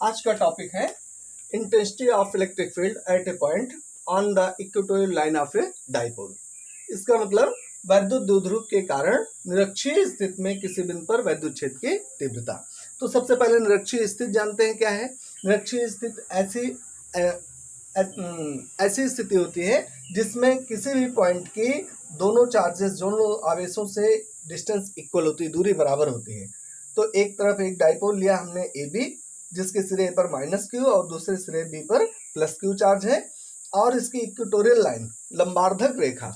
आज का टॉपिक है intensity of electric field at A point on the equatorial line of a dipole. इसका मतलब वैद्युत द्विध्रुव के कारण निरक्षीय स्थिति में किसी बिंदु पर वैद्युत क्षेत्र की तीव्रता। तो सबसे पहले निरक्षीय स्थिति जानते हैं क्या है। निरक्षीय स्थिति ऐसी स्थिति होती है जिसमें किसी भी पॉइंट की दोनों चार्जेस, दोनों आवेशों से डिस्टेंस इक्वल होती है, दूरी बराबर होती है। तो एक तरफ एक डाइपोल लिया हमने ए बी, जिसके सिरे पर माइनस क्यू और दूसरे सिरे बी पर प्लस क्यू चार्ज है, और इसकी इक्वेटोरियल लाइन लंबार्धक रेखा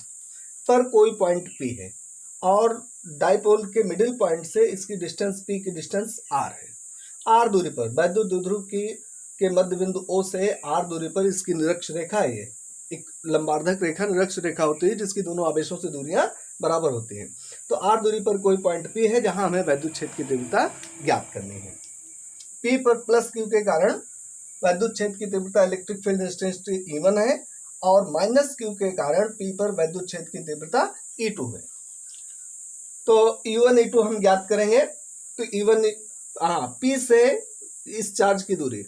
पर कोई पॉइंट पी है और डाइपोल के मिडिल पॉइंट से इसकी डिस्टेंस पी की डिस्टेंस आर है। आर दूरी पर वैद्युत द्विध्रुव के मध्य बिंदु ओ से आर दूरी पर इसकी निरक्ष रेखा है। ये एक लंबार्धक रेखा निरक्ष रेखा होती है जिसकी दोनों आवेशों से दूरियां बराबर होती हैं। तो आर दूरी पर कोई पॉइंट पी है जहां हमें वैद्युत क्षेत्र की तीव्रता ज्ञात करनी है। पी पर प्लस क्यू के कारण वैद्युत क्षेत्र की तीव्रता इलेक्ट्रिक फील्ड इंटेंसिटी E1 है और माइनस क्यू के कारण पी पर वैद्युत क्षेत्र की तीव्रता E2 है। तो E1 E2 हम ज्ञात करेंगे। तो E1 पी से इस चार्ज की दूरी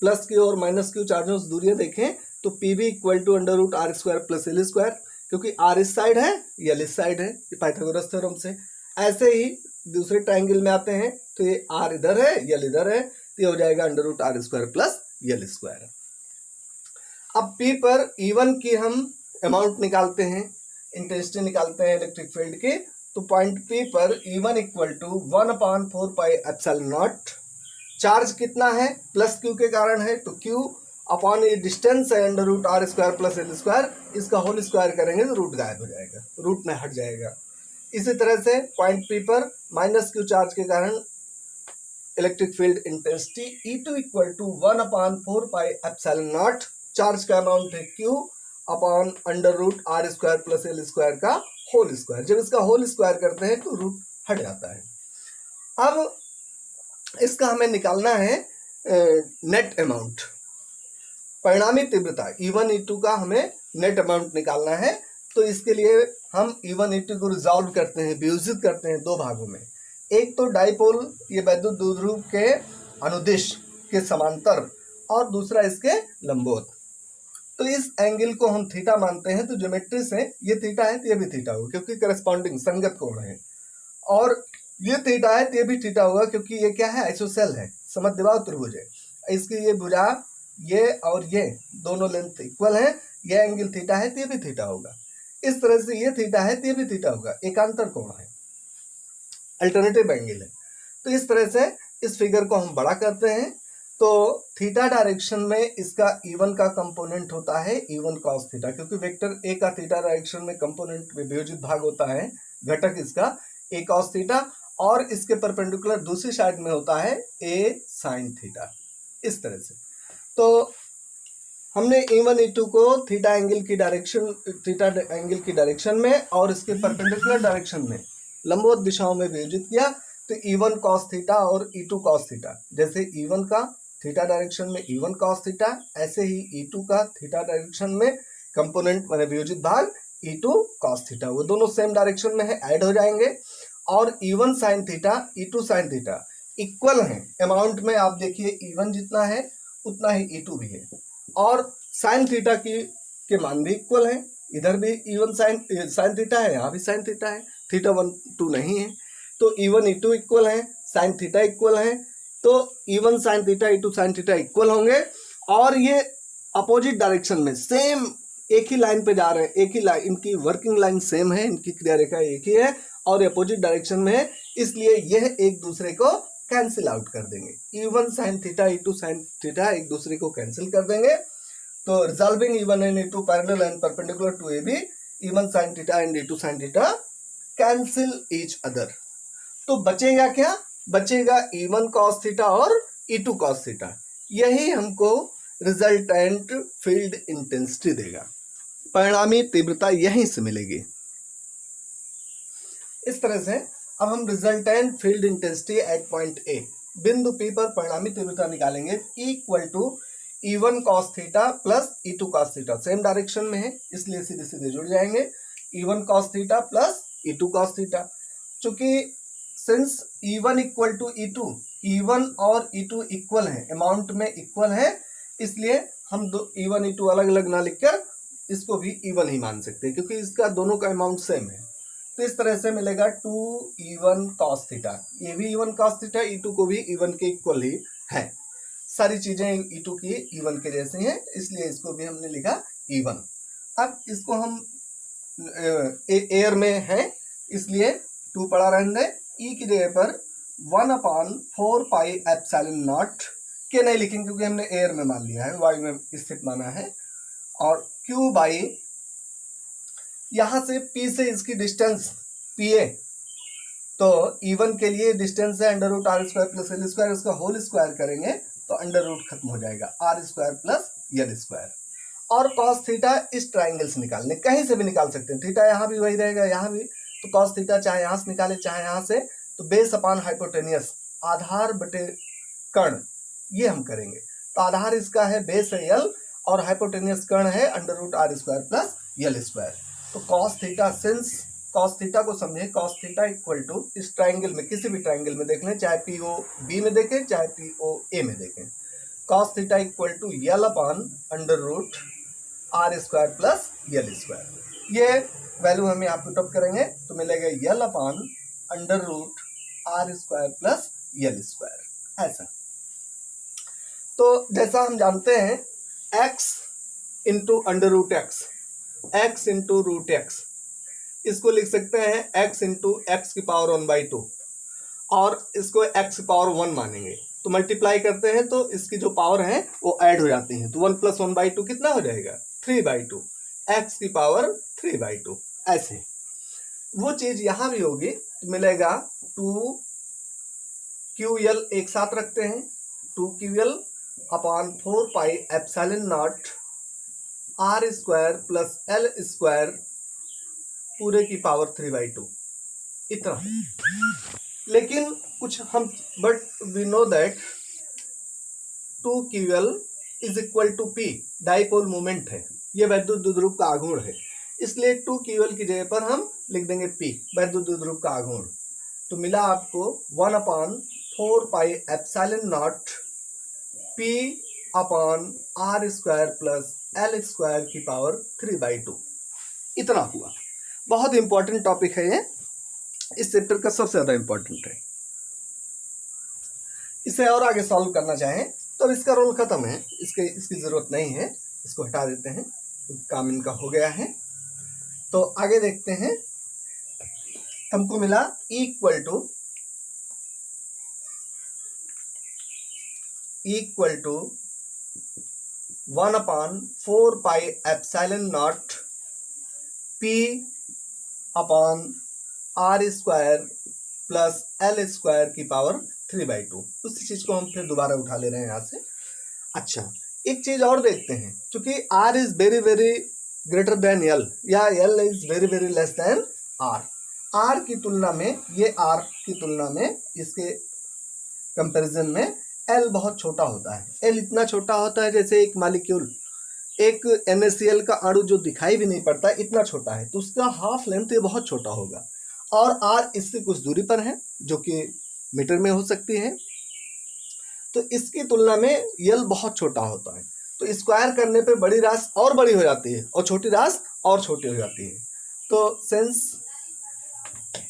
प्लस क्यू और माइनस क्यू चार्जों से दूरियां देखें तो पी भी equal to under root R square plus L square, क्योंकि आर इस साइड है एल इस साइड है, ये पाइथागोरस थ्योरम से। ऐसे ही दूसरे ट्रायंगल में आते हैं तो ये आर इधर है एल इधर है, तो ये हो जाएगा under root R square plus L square. अब पी पर E1 की हम अमाउंट निकालते हैं, इंटेंसिटी निकालते हैं इलेक्ट्रिक फील्ड की। तो पॉइंट पी पर E1 equal to 1/4 pi epsilon naught. Charge कितना है, प्लस क्यू के कारण है, तो क्यू अपॉन ये डिस्टेंस है under root R square plus L square, इसका होल स्क्वायर करेंगे तो रूट गायब हो जाएगा, रूट में हट जाएगा। इसी तरह से पॉइंट पी पर माइनस क्यू चार्ज के कारण electric field intensity E2 equal to 1/4 pi epsilon naught. Charge का अमाउंट है Q upon under root R square plus L square का होल स्क्वायर। जब इसका होल स्क्वायर करते हैं तो रूट हट जाता है। अब इसका हमें निकालना है नेट अमाउंट, परिणामी तीव्रता E1 E2 का हमें नेट अमाउंट निकालना है। तो इसके लिए हम E1 E2 को रिजॉल्व करते हैं, विभाजित करते हैं दो भागों में। एक तो डाइपोल ये वैद्युत द्विध्रुव के अनुदिश के समांतर और दूसरा इसके लंबवत। तो इस एंगल को हम थीटा मानते हैं। तो ज्योमेट्री से ये थीटा है तो ये भी थीटा होगा क्योंकि करस्पॉन्डिंग संगत कोण है, और ये थीटा है तो ये भी थीटा होगा क्योंकि ये क्या है, आइसोसेल है, समद्विबाहु त्रिभुज है। इसकी ये भुजा ये और ये दोनों लेंथ इक्वल है, ये एंगल थीटा है तो ये भी थीटा होगा। इस तरह से ये थीटा है तो ये भी थीटा होगा, एकांतर कोण है, अल्टरनेटिव एंगल है। तो इस तरह से इस फिगर को हम बड़ा करते हैं। तो थीटा डायरेक्शन में इसका E1 का कंपोनेंट होता है E1 cos थीटा, क्योंकि वेक्टर ए का थीटा डायरेक्शन में कंपोनेंट में वियोजित भाग होता है, घटक इसका A cos थीटा, और इसके परपेंडिकुलर दूसरी साइड में होता है A sin थीटा। इस तरह से तो हमने E1 E2 को थीटा एंगल की डायरेक्शन में और इसके परपेंडिकुलर डायरेक्शन में लंबवत दिशाओं में वियोजित किया। तो E1 cos थीटा और E2 cos थीटा, जैसे E1 का थीटा डायरेक्शन में E1 cos थीटा, ऐसे ही E2 का थीटा डायरेक्शन में कंपोनेंट माने वियोजित भाग E2 cos थीटा, वो दोनों सेम डायरेक्शन में है, ऐड हो जाएंगे। और E1 sin theta E2 sin theta equal है अमाउंट में। आप देखिए E1 जितना है उतना ही E2 भी है, और sin थीटा के मान भी इक्वल है। इधर भी E1 sin थीटा है, यहाँ भी sin थीटा है, थीटा 1 2 नहीं है। तो E1 E2 इक्वल है, sin थीटा इक्वल है, तो E1 sin theta E2 sin theta equal होंगे। और ये अपोजिट डायरेक्शन में सेम एक ही लाइन पे जा रहे हैं, एक ही लाइन, इनकी वर्किंग लाइन सेम है, इनकी क्रिया रेखा एक ही है और अपोजिट डायरेक्शन में है, इसलिए यह एक दूसरे को कैंसिल आउट कर देंगे। E1 sin theta E2 sin theta एक दूसरे को कैंसिल कर देंगे। तो resolving E1 and E2 parallel and perpendicular to AB, E1 sin theta and E2 sin theta cancel each other. तो बचेगा क्या, बचेगा E1 cos थीटा और E2 cos थीटा। यही हमको रिजल्टेंट फील्ड इंटेंसिटी देगा, परिणामी तीव्रता यहीं से मिलेगी। इस तरह से अब हम resultant field intensity at point A, बिंदु P पर परिणामी तीव्रता निकालेंगे। Equal to E1 cos theta plus E2 cos theta, same direction में है इसलिए सीधे सीधे जुड़ जाएंगे। E1 cos theta plus E2 cos theta, चूंकि since E1 equal to E2, E1 और E2 इक्वल है, अमाउंट में इक्वल है, इसलिए हम दो E1 E2 अलग अलग ना लिखकर इसको भी E1 ही मान सकते हैं क्योंकि इसका दोनों का अमाउंट सेम है। तो इस तरह से मिलेगा 2E1 cos थीटा, ये भी E1 cos थीटा, E2 को भी E1 के इक्वल ही है, सारी चीजें E2 की E1 के जैसे हैं, इसलिए इसको भी हमने लिखा E1। अब इसको हम एयर में है इसलिए 2 पड़ा रहने दें, ई की जगह पर 1/4 पाई एप्सिलॉन नॉट, के नहीं लिखेंगे क्योंकि हमने एयर में मान लिया है, वायु में स्थित माना है, और क्यू बाई यहां से पी से इसकी डिस्टेंस पीए, तो E1 के लिए डिस्टेंस है under root R square plus L square, उसका होल स्क्वायर करेंगे तो अंडर रूट खत्म हो जाएगा, R square plus L square. और कॉस थीटा इस ट्राइंगल से निकालने, कहीं से भी निकाल सकते हैं, थीटा यहाँ भी वही रहेगा यहाँ भी, तो कॉस थीटा चाहे यहाँ से निकाले चाहे यहाँ से, तो बेस अपॉन हाइपोटेनियस, आधार बटे कर्ण, ये हम करेंगे। तो आधार इसका है बेस है यल और हाइपोटेनियस कर्ण है under root R square plus L square. तो cos theta, since cos theta को समझे, कॉस थीटा इक्वल टू इस ट्राइंगल में, किसी भी ट्राइंगल में देख लें, चाहे पी ओ बी में देखें चाहे पी ओ ए में देखें, cos theta equal to L upon under root R square plus L square. ये वैल्यू हम यहाँ पुट अप करेंगे तो मिलेगा L upon under root R square plus L square, ऐसा। तो जैसा हम जानते हैं x into under root X, X into root X, इसको लिख सकते हैं x इंटू एक्स की पावर 1/2, और इसको x की पावर 1 मानेंगे तो मल्टीप्लाई करते हैं तो इसकी जो पावर है वो ऐड हो जाती है, तो 1 + 1/2 कितना हो जाएगा 3/2, x की पावर 3/2, ऐसे। वो चीज यहां भी होगी तो मिलेगा 2QL, एक साथ रखते हैं, 2QL upon 4 pi epsilon naught R square plus L square पूरे की पावर 3/2, इतना। लेकिन कुछ हम, but we know that 2QL is equal to P, dipole moment है, ये वैद्युत द्विध्रुव का आघूर्ण है, इसलिए 2QL की जगह पर हम लिख देंगे P, वैद्युत द्विध्रुव का आघूर्ण। तो मिला आपको 1/4 pi epsilon naught P upon R square plus L square की पावर 3/2, इतना हुआ। बहुत इंपॉर्टेंट टॉपिक है ये, इस चैप्टर का सबसे ज्यादा इंपॉर्टेंट है। इसे और आगे सॉल्व करना चाहें तो इसका रोल खत्म है, इसकी जरूरत नहीं है, इसको हटा देते हैं, काम इनका हो गया है। तो आगे देखते हैं, हमको मिला equal to 1/4 pi epsilon naught P upon R square plus L square की पावर 3/2। उसी चीज को हम फिर दोबारा उठा ले रहे हैं यहाँ से। अच्छा, एक चीज और देखते हैं, क्योंकि R is very very greater than L या L is very very less than R, R की तुलना में, ये R की तुलना में, इसके कंपैरिजन में L बहुत छोटा होता है। L इतना छोटा होता है जैसे एक मॉलिक्यूल, एक NaCl का अणु जो दिखाई भी नहीं पड़ता, इतना छोटा है, तो उसका हाफ लेंथ ये बहुत छोटा होगा। और R इससे कुछ दूरी पर है जो कि मीटर में हो सकती है, तो इसकी तुलना में L बहुत छोटा होता है, तो स्क्वायर करने पे बड़ी राशि और बड़ी हो जाती है और छोटी राशि और छोटी हो जाती है। तो since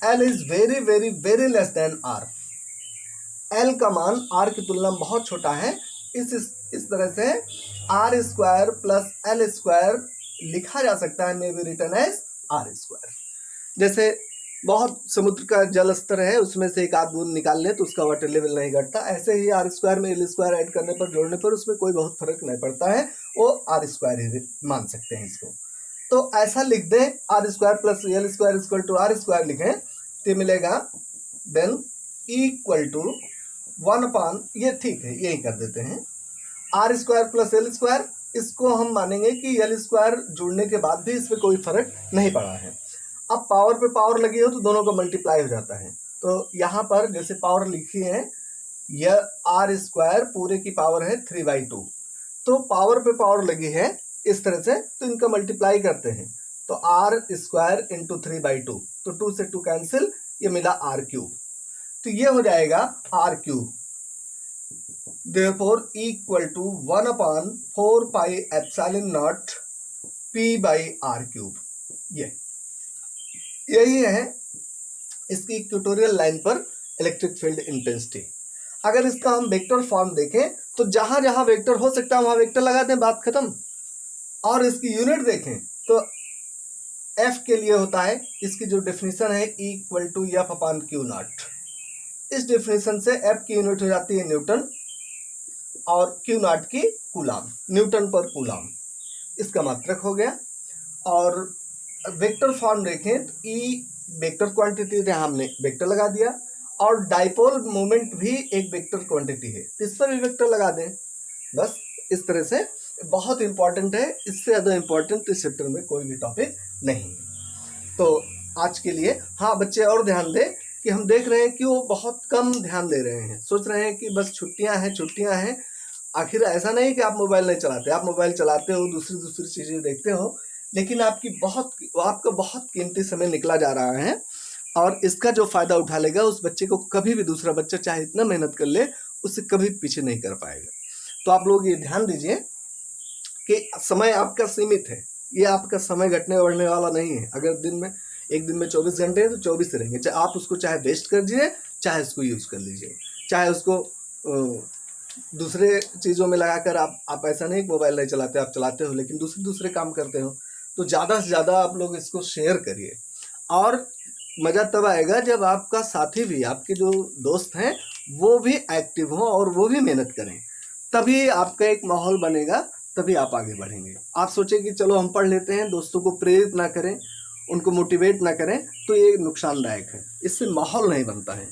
L is very very very less than R, L का मान R की तुलना में बहुत छोटा है, इस तरह से R square plus L square लिखा जा सकता है, may be written as R square. जैसे बहुत समुद्र का जल स्तर है, उसमें से एक आध बूंद निकाल ले तो उसका वाटर लेवल नहीं घटता, ऐसे ही आर स्क्वायर में एल स्क्वायर ऐड करने पर, जोड़ने पर उसमें कोई बहुत फर्क नहीं पड़ता है, वो आर स्क्वायर ही मान सकते हैं इसको। तो ऐसा लिख दें, R square plus L square equal to R square लिखें तो मिलेगा देन इक्वल टू 1/, ये ठीक है, यही कर देते हैं, R square plus L square, इसको हम मानेंगे कि एल स्क्वायर जुड़ने के बाद भी इसमें कोई फर्क नहीं पड़ा है। अब पावर पे पावर लगी हो तो दोनों का मल्टीप्लाई हो जाता है, तो यहाँ पर जैसे पावर लिखी है, यह आर स्क्वायर पूरे की पावर है 3/2, तो पावर पे पावर लगी है इस तरह से, तो इनका मल्टीप्लाई करते हैं तो आर स्क्वायर इंटू 3/2, तो 2 से 2 कैंसिल, ये मिला R3। तो ये हो जाएगा R cube, therefore equal to 1/4 pi epsilon naught P by R cube. यही है इसकी इक्वेटोरियल लाइन पर इलेक्ट्रिक फील्ड इंटेंसिटी। अगर इसका हम वेक्टर फॉर्म देखें तो जहां जहां वेक्टर हो सकता है वहां वेक्टर लगा दें, बात खत्म। और इसकी यूनिट देखें तो एफ के लिए होता है, इसकी जो डेफिनेशन है equal to F upon Q naught. इस डेफिनेशन से एफ की यूनिट हो जाती है न्यूटन और क्यू नॉट की कूलाम, न्यूटन पर कूलाम, इसका मात्रक हो गया। और वेक्टर फॉर्म देखें तो ई वेक्टर क्वांटिटी है, हमने वेक्टर लगा दिया। और डाइपोल मोमेंट भी एक वेक्टर क्वांटिटी है, इस पर भी वेक्टर लगा दें। बस इस तरह से बहुत इंपॉर्टेंट है, इससे ज़्यादा इंपॉर्टेंट इस चैप्टर में कोई भी टॉपिक नहीं है। तो आज के लिए हाँ बच्चे और ध्यान दें कि हम देख रहे हैं कि वो बहुत कम ध्यान दे रहे हैं, सोच रहे हैं कि बस छुट्टियां हैं। आखिर ऐसा नहीं कि आप मोबाइल नहीं चलाते, आप मोबाइल चलाते हो, दूसरी चीज़ें देखते हो, लेकिन आपका बहुत कीमती समय निकला जा रहा है। और इसका जो फ़ायदा उठा लेगा उस बच्चे को कभी भी दूसरा बच्चा चाहे इतना मेहनत कर ले उससे कभी पीछे नहीं कर पाएगा। तो आप लोग ये ध्यान दीजिए कि समय आपका सीमित है, ये आपका समय घटने बढ़ने वाला नहीं है। अगर एक दिन में 24 घंटे हैं तो 24 रहेंगे, चाहे आप उसको चाहे वेस्ट कर दीजिए, चाहे उसको यूज़ कर लीजिए, चाहे उसको दूसरे चीज़ों में लगाकर आप ऐसा नहीं मोबाइल नहीं चलाते, आप चलाते हो लेकिन दूसरे काम करते हो। तो ज़्यादा से ज़्यादा आप लोग इसको शेयर करिए। और मज़ा तब आएगा जब आपका साथी भी, आपके जो दोस्त हैं वो भी एक्टिव हो और वो भी मेहनत करें, तभी आपका एक माहौल बनेगा, तभी आप आगे बढ़ेंगे। आप सोचें कि चलो हम पढ़ लेते हैं, दोस्तों को प्रेरित ना करें, उनको मोटिवेट ना करें, तो ये नुकसानदायक है, इससे माहौल नहीं बनता है।